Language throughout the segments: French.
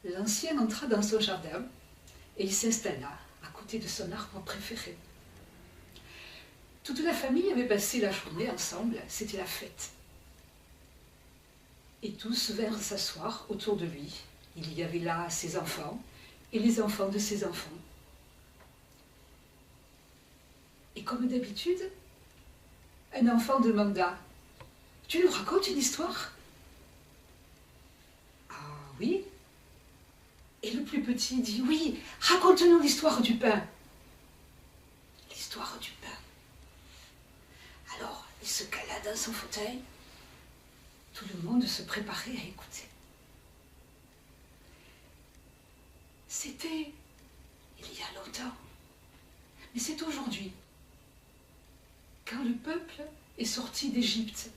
L'ancien entra dans son jardin et il s'installa à côté de son arbre préféré. Toute la famille avait passé la journée ensemble, c'était la fête. Et tous vinrent s'asseoir autour de lui. Il y avait là ses enfants et les enfants de ses enfants. Et comme d'habitude, un enfant demanda « Tu nous racontes une histoire ?» « Ah oui ?» Et le plus petit dit « Oui, raconte-nous l'histoire du pain. » L'histoire du pain. Alors, il se cala dans son fauteuil. Tout le monde se préparait à écouter. C'était il y a longtemps, mais c'est aujourd'hui, quand le peuple est sorti d'Égypte,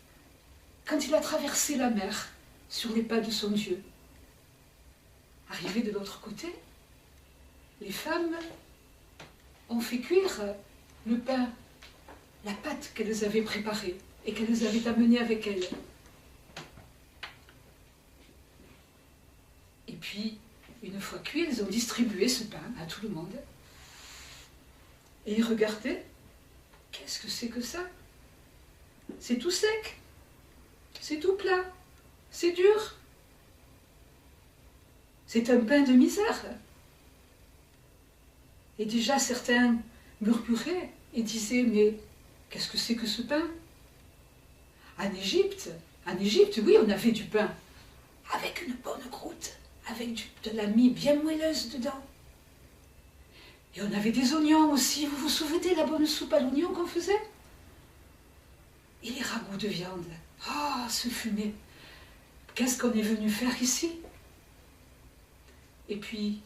quand il a traversé la mer sur les pas de son Dieu. Arrivé de l'autre côté, les femmes ont fait cuire le pain, la pâte qu'elles avaient préparée et qu'elles avaient amenée avec elles. Et puis, une fois cuit, elles ont distribué ce pain à tout le monde. Et ils regardaient, qu'est-ce que c'est que ça? C'est tout sec, c'est tout plat, c'est dur. C'est un pain de misère. Et déjà certains murmuraient et disaient, mais qu'est-ce que c'est que ce pain? En Égypte, oui, on avait du pain, avec une bonne croûte, avec de la mie bien moelleuse dedans. Et on avait des oignons aussi, vous vous souvenez la bonne soupe à l'oignon qu'on faisait? Et les ragoûts de viande, ah, ce fumet, qu'est-ce qu'on est venu faire ici? Et puis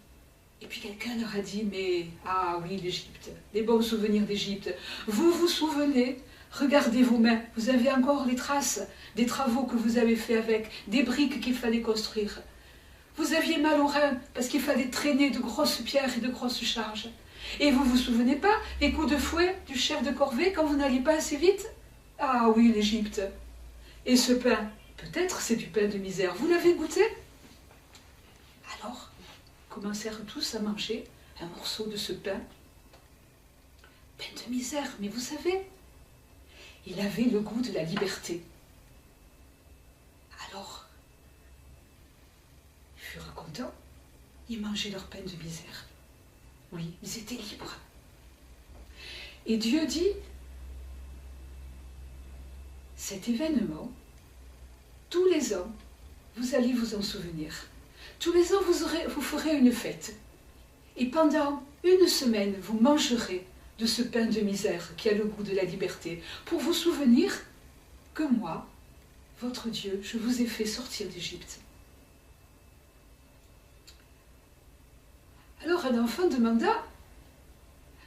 quelqu'un leur a dit, mais, ah oui, l'Égypte, les bons souvenirs d'Égypte. Vous vous souvenez, regardez vos mains, vous avez encore les traces des travaux que vous avez fait avec, des briques qu'il fallait construire. Vous aviez mal aux reins parce qu'il fallait traîner de grosses pierres et de grosses charges. Et vous vous souvenez pas des coups de fouet du chef de corvée quand vous n'alliez pas assez vite? Ah oui, l'Égypte. Et ce pain, peut-être c'est du pain de misère, vous l'avez goûté? Alors, commencèrent tous à manger un morceau de ce pain. Pain de misère, mais vous savez, il avait le goût de la liberté. Alors, ils furent contents, ils mangeaient leur pain de misère. Oui, ils étaient libres. Et Dieu dit, cet événement, tous les ans, vous allez vous en souvenir. Tous les ans, vous ferez une fête. Et pendant une semaine, vous mangerez de ce pain de misère qui a le goût de la liberté, pour vous souvenir que moi, votre Dieu, je vous ai fait sortir d'Égypte. Alors un enfant demanda,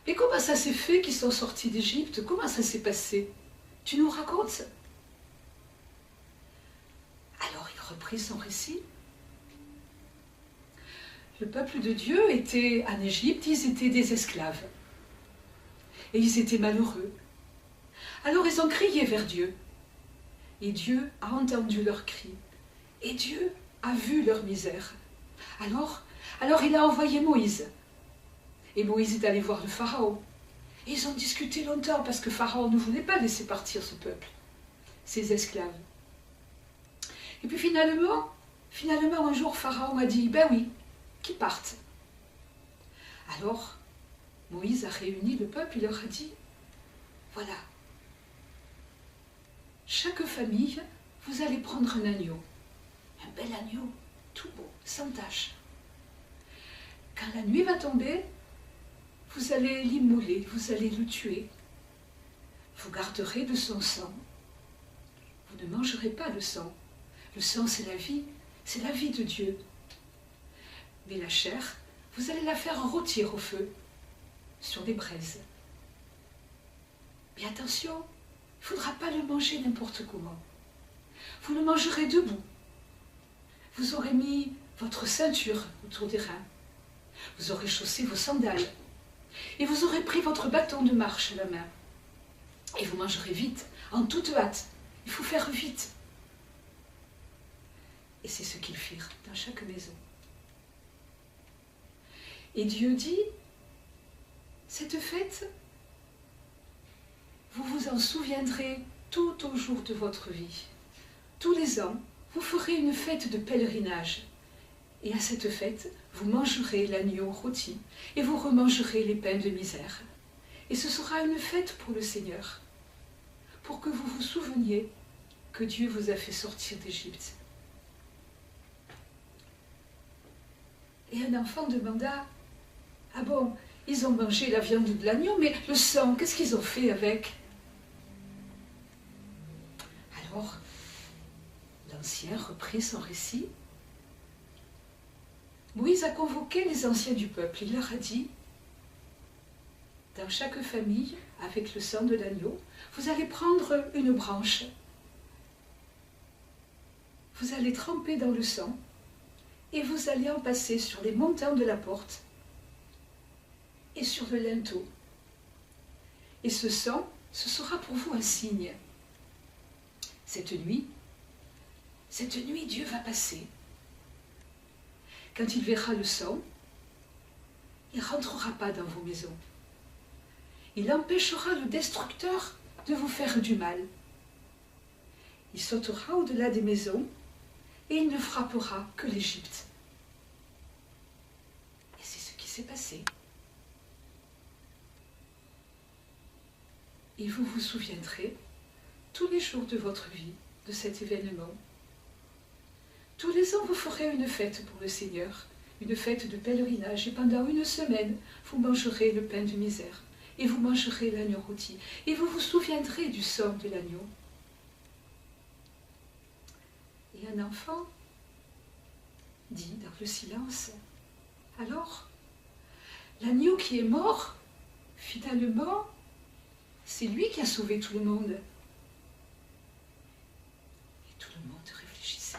mais comment ça s'est fait qu'ils sont sortis d'Égypte? Comment ça s'est passé? Tu nous racontes? Alors il reprit son récit. Le peuple de Dieu était en Égypte, ils étaient des esclaves. Et ils étaient malheureux. Alors ils ont crié vers Dieu. Et Dieu a entendu leurs cris. Et Dieu a vu leur misère. Alors il a envoyé Moïse. Et Moïse est allé voir le Pharaon. Et ils ont discuté longtemps parce que Pharaon ne voulait pas laisser partir ce peuple, ces esclaves. Et puis finalement un jour Pharaon a dit, ben oui, qu'ils partent. Alors, Moïse a réuni le peuple, il leur a dit, voilà, chaque famille, vous allez prendre un agneau, un bel agneau, tout beau, sans tache. Quand la nuit va tomber, vous allez l'immoler, vous allez le tuer. Vous garderez de son sang. Vous ne mangerez pas le sang. Le sang, c'est la vie de Dieu. Mais la chair, vous allez la faire rôtir au feu, sur des braises. Mais attention, il ne faudra pas le manger n'importe comment. Vous le mangerez debout. Vous aurez mis votre ceinture autour des reins. Vous aurez chaussé vos sandales. Et vous aurez pris votre bâton de marche à la main. Et vous mangerez vite, en toute hâte. Il faut faire vite. Et c'est ce qu'ils firent dans chaque maison. Et Dieu dit, cette fête, vous vous en souviendrez tout au jour de votre vie. Tous les ans, vous ferez une fête de pèlerinage. Et à cette fête, vous mangerez l'agneau rôti et vous remangerez les pains de misère. Et ce sera une fête pour le Seigneur, pour que vous vous souveniez que Dieu vous a fait sortir d'Égypte. Et un enfant demanda, « Ah bon, ils ont mangé la viande de l'agneau, mais le sang, qu'est-ce qu'ils ont fait avec ?» Alors, l'ancien reprit son récit. Moïse a convoqué les anciens du peuple. Il leur a dit, dans chaque famille, avec le sang de l'agneau, vous allez prendre une branche. Vous allez tremper dans le sang et vous allez en passer sur les montants de la porte et sur le linteau. Et ce sang, ce sera pour vous un signe. Cette nuit, Dieu va passer. Quand il verra le sang, il ne rentrera pas dans vos maisons. Il empêchera le destructeur de vous faire du mal. Il sautera au-delà des maisons et il ne frappera que l'Égypte. Et c'est ce qui s'est passé. Et vous vous souviendrez tous les jours de votre vie de cet événement. Tous les ans, vous ferez une fête pour le Seigneur, une fête de pèlerinage, et pendant une semaine, vous mangerez le pain de misère, et vous mangerez l'agneau rôti, et vous vous souviendrez du sang de l'agneau. Et un enfant dit dans le silence, alors, l'agneau qui est mort, finalement, c'est lui qui a sauvé tout le monde. Et tout le monde réfléchissait.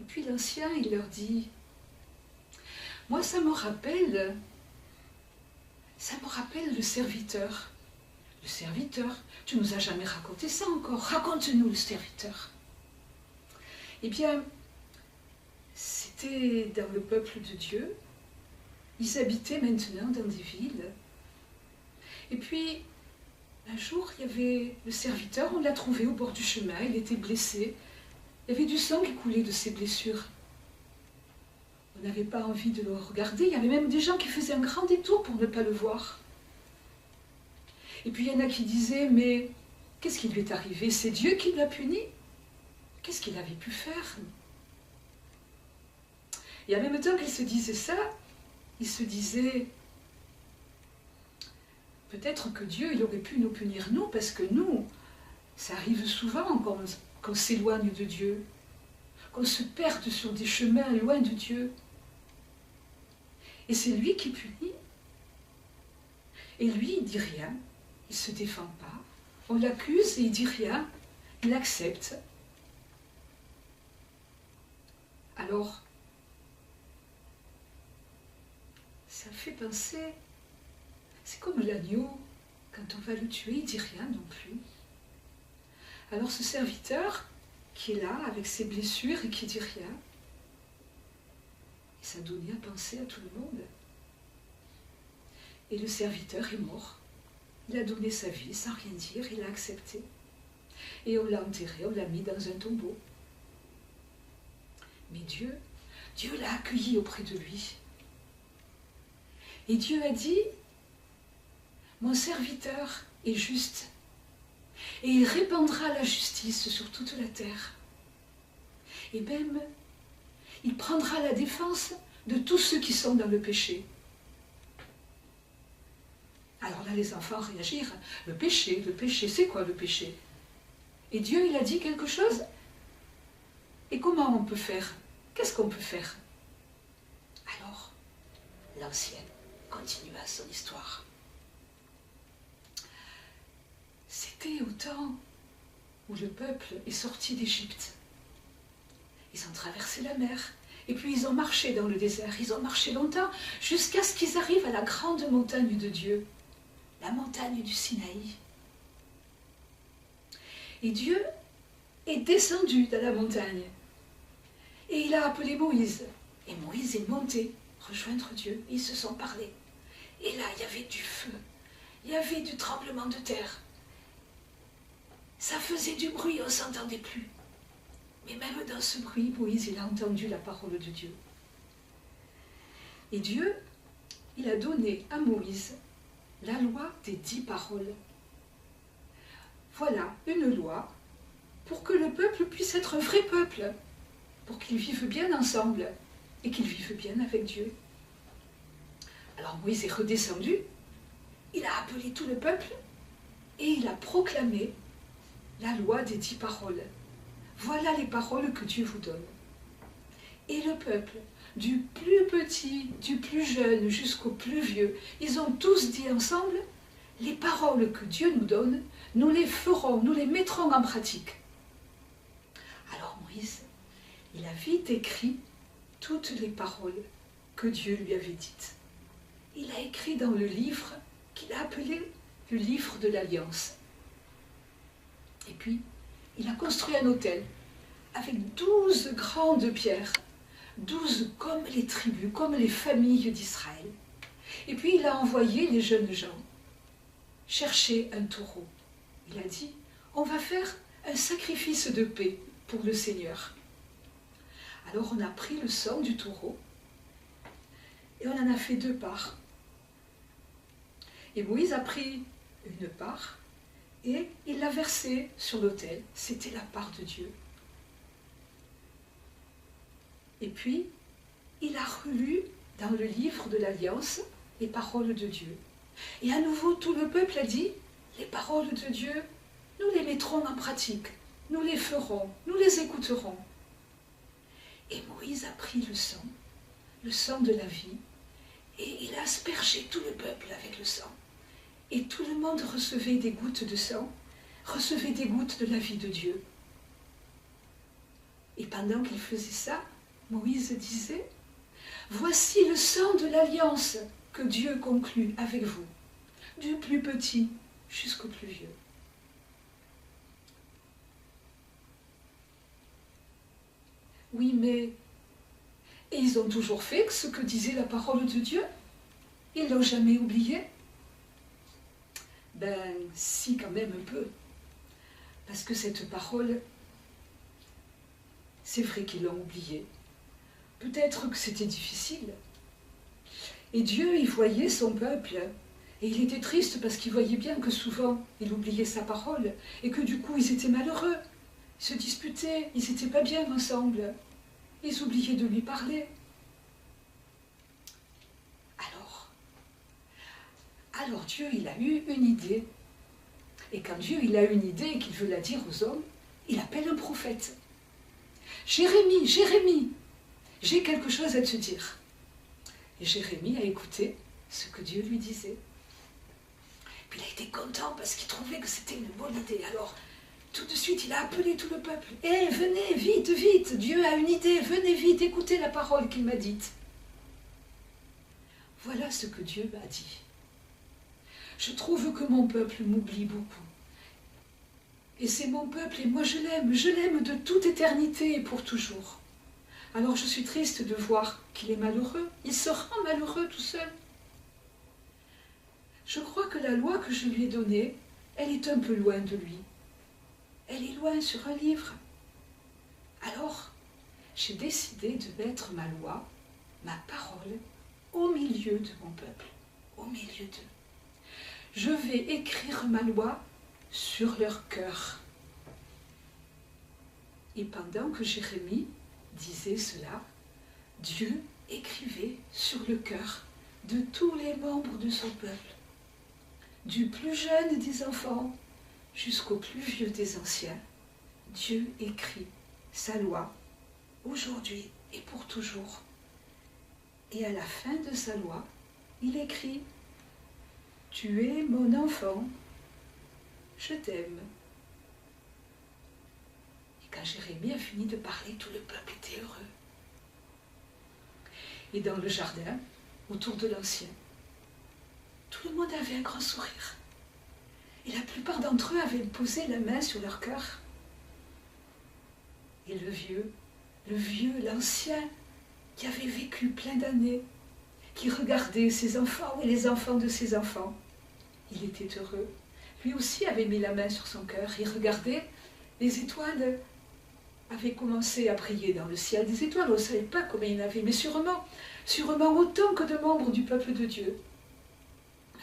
Et puis l'ancien, il leur dit, moi ça me rappelle le serviteur. Le serviteur, tu nous as jamais raconté ça encore, raconte-nous le serviteur. Eh bien, c'était dans le peuple de Dieu, ils habitaient maintenant dans des villes. Et puis, un jour, il y avait le serviteur, on l'a trouvé au bord du chemin, il était blessé. Il y avait du sang qui coulait de ses blessures. On n'avait pas envie de le regarder, il y avait même des gens qui faisaient un grand détour pour ne pas le voir. Et puis il y en a qui disaient, mais qu'est-ce qui lui est arrivé? C'est Dieu qui l'a puni? Qu'est-ce qu'il avait pu faire? Et en même temps qu'il se disait ça, il se disait, peut-être que Dieu, il aurait pu nous punir nous, parce que nous, ça arrive souvent qu'on s'éloigne de Dieu, qu'on se perde sur des chemins loin de Dieu. Et c'est lui qui punit. Et lui, il dit rien, il ne se défend pas. On l'accuse et il dit rien, il accepte. Alors, ça fait penser, c'est comme l'agneau, quand on va le tuer, il ne dit rien non plus. Alors ce serviteur qui est là avec ses blessures et qui ne dit rien, et ça donnait à penser à tout le monde. Et le serviteur est mort. Il a donné sa vie sans rien dire, il a accepté. Et on l'a enterré, on l'a mis dans un tombeau. Mais Dieu l'a accueilli auprès de lui. Et Dieu a dit, mon serviteur est juste, et il répandra la justice sur toute la terre. Et même, il prendra la défense de tous ceux qui sont dans le péché. Alors là, les enfants réagirent. Le péché, c'est quoi le péché? Et Dieu, il a dit quelque chose? Et comment on peut faire? Qu'est-ce qu'on peut faire? Alors, l'ancienne continua son histoire. C'était au temps où le peuple est sorti d'Égypte. Ils ont traversé la mer, et puis ils ont marché dans le désert. Ils ont marché longtemps, jusqu'à ce qu'ils arrivent à la grande montagne de Dieu, la montagne du Sinaï. Et Dieu est descendu dans la montagne. Et il a appelé Moïse. Et Moïse est monté rejoindre Dieu. Ils se sont parlé. Et là, il y avait du feu. Il y avait du tremblement de terre. Ça faisait du bruit, on ne s'entendait plus. Mais même dans ce bruit, Moïse, il a entendu la parole de Dieu. Et Dieu, il a donné à Moïse la loi des 10 paroles. Voilà une loi pour que le peuple puisse être un vrai peuple, pour qu'ils vivent bien ensemble et qu'ils vivent bien avec Dieu. Alors Moïse est redescendu, il a appelé tout le peuple et il a proclamé la loi des 10 paroles. Voilà les paroles que Dieu vous donne. Et le peuple, du plus petit, du plus jeune jusqu'au plus vieux, ils ont tous dit ensemble, les paroles que Dieu nous donne, nous les ferons, nous les mettrons en pratique. Alors Moïse, il a vite écrit toutes les paroles que Dieu lui avait dites. Il a écrit dans le livre qu'il a appelé le livre de l'Alliance. Et puis, il a construit un autel avec 12 grandes pierres, 12 comme les tribus, comme les familles d'Israël. Et puis, il a envoyé les jeunes gens chercher un taureau. Il a dit, on va faire un sacrifice de paix pour le Seigneur. Alors, on a pris le sang du taureau et on en a fait 2 parts. Et Moïse a pris une part et il l'a versée sur l'autel. C'était la part de Dieu. Et puis, il a relu dans le livre de l'Alliance les paroles de Dieu. Et à nouveau, tout le peuple a dit, les paroles de Dieu, nous les mettrons en pratique, nous les ferons, nous les écouterons. Et Moïse a pris le sang de la vie, et il a aspergé tout le peuple avec le sang. Et tout le monde recevait des gouttes de sang, recevait des gouttes de la vie de Dieu. Et pendant qu'il faisait ça, Moïse disait, « Voici le sang de l'alliance que Dieu conclut avec vous, du plus petit jusqu'au plus vieux. » Oui, mais... Et ils ont toujours fait ce que disait la parole de Dieu? Ils ne l'ont jamais oublié? Ben, si, quand même un peu. Parce que cette parole, c'est vrai qu'ils l'ont oubliée. Peut-être que c'était difficile. Et Dieu, il voyait son peuple. Et il était triste parce qu'il voyait bien que souvent, il oubliait sa parole. Et que du coup, ils étaient malheureux. Ils se disputaient, ils n'étaient pas bien ensemble. Ils oubliaient de lui parler. Alors Dieu, il a eu une idée. Et quand Dieu, il a une idée et qu'il veut la dire aux hommes, il appelle un prophète. « Jérémie, Jérémie, j'ai quelque chose à te dire. » Et Jérémie a écouté ce que Dieu lui disait. Puis il a été content parce qu'il trouvait que c'était une bonne idée. Alors, tout de suite, il a appelé tout le peuple. « Eh, venez, vite, vite, Dieu a une idée, venez vite, écoutez la parole qu'il m'a dite. » Voilà ce que Dieu m'a dit. Je trouve que mon peuple m'oublie beaucoup. Et c'est mon peuple et moi je l'aime de toute éternité et pour toujours. Alors je suis triste de voir qu'il est malheureux. Il se rend malheureux tout seul. Je crois que la loi que je lui ai donnée, elle est un peu loin de lui. Elle est loin sur un livre. Alors, j'ai décidé de mettre ma loi, ma parole, au milieu de mon peuple, au milieu d'eux. Je vais écrire ma loi sur leur cœur. Et pendant que Jérémie disait cela, Dieu écrivait sur le cœur de tous les membres de son peuple, du plus jeune des enfants jusqu'au plus vieux des anciens. Dieu écrit sa loi aujourd'hui et pour toujours. Et à la fin de sa loi, il écrit « Tu es mon enfant, je t'aime. » Et quand Jérémie a fini de parler, tout le peuple était heureux. Et dans le jardin, autour de l'ancien, tout le monde avait un grand sourire. Et la plupart d'entre eux avaient posé la main sur leur cœur. Et le vieux le vieux, l'ancien, qui avait vécu plein d'années, qui regardait ses enfants et les enfants de ses enfants. Il était heureux. Lui aussi avait mis la main sur son cœur. Il regardait, les étoiles avaient commencé à briller dans le ciel. Des étoiles, on ne savait pas combien il y en avait, mais sûrement autant que de membres du peuple de Dieu.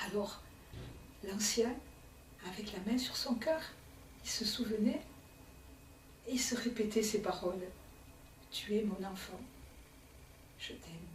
Alors, l'ancien, avec la main sur son cœur, il se souvenait et il se répétait ces paroles. Tu es mon enfant, je t'aime.